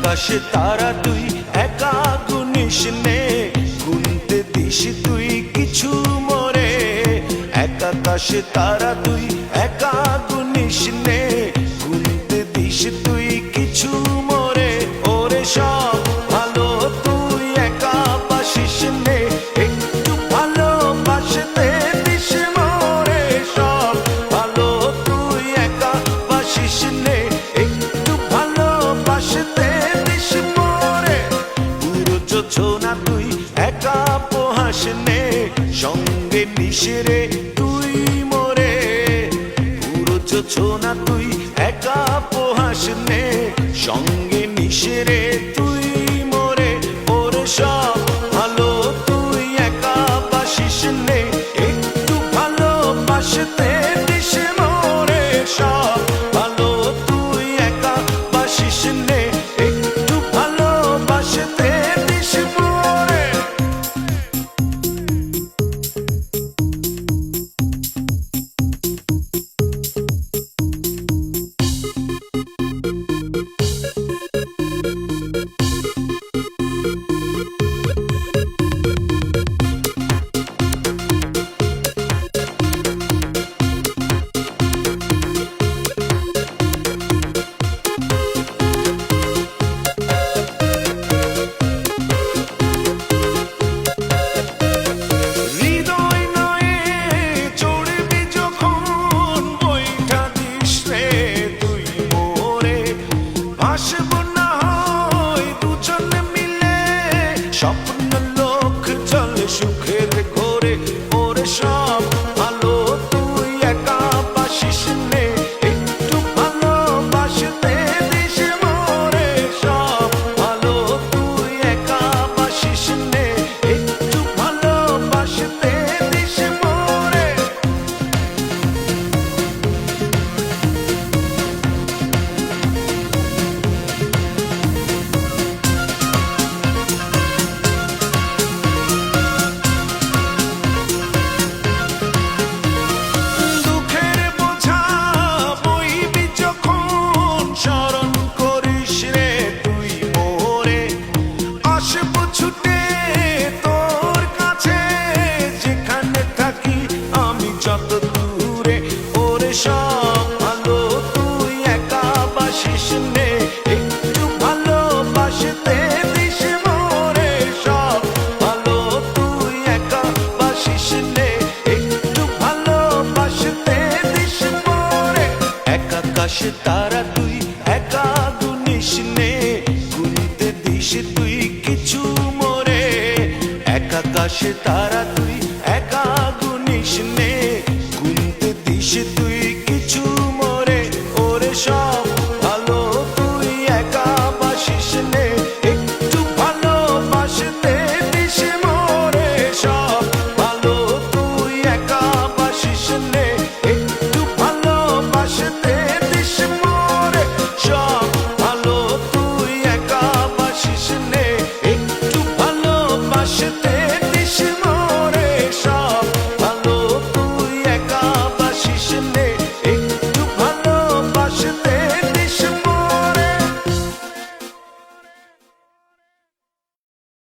আকাশে তারা তুই একা গুনিস নে, গুনতে দিস তুই কিছু মোরে। এক আকাশে তারা তুই একা গুনিস নে, গুনতে দিস তুই কিছু মোরে। ওরে সব ভালো তুই একা বাসিস নে, একটু ভালোবাসতে দিস মোরে। সব ভালো তুই একা বাসিস নে, একটু ভালোবাসতে দিস মোরে। পুরো যোছনা তুই একা পোহাস নে, সঙ্গে নিস রে তুই মোরে। পুরো যোছনা তুই একা পোহাস নে, সঙ্গে নিস রে তুই মোরে। ওরে সব ভালো তুই একা বাসিস নে, একটু ভালোবাসতে দিস মোরে। সব ভালো তুই একা বাসিস নে, একটু ভালোবাসতে দিস মোরে। হৃদয় নয়ে চড়বি যখন বইটা দিস রে তুই মোরে। ভাসব না হয় দুজন মিলে, স্বপ্ন লোক চলে সুখের ঘোরে। ওরে সব ভালো তুই একা বাসিস নে, একটু ভালোবাসতে দিস মোরে। সব ভালো তুই একা বাসিস নে, একটু ভালোবাসতে দিস মোরে। দুঃখের বোঝা বইবি যখন, স্মরণ করিস রে তুই মোরে। আসব ছুটে তোর কাছে, যেখানে থাকি আমি যত দূরে। ওরে সব ভালো তুই একা বাসিস নে, একটু ভালোবাসতে দিস মোরে। সব ভালো তুই একা বাসিস নে, একটু ভালোবাসতে দিস মোরে। এক আকাশে তারা তুই একা গুনিস নে, গুনতে দিস তুই কিছু মোরে। এক আকাশে তারা তুই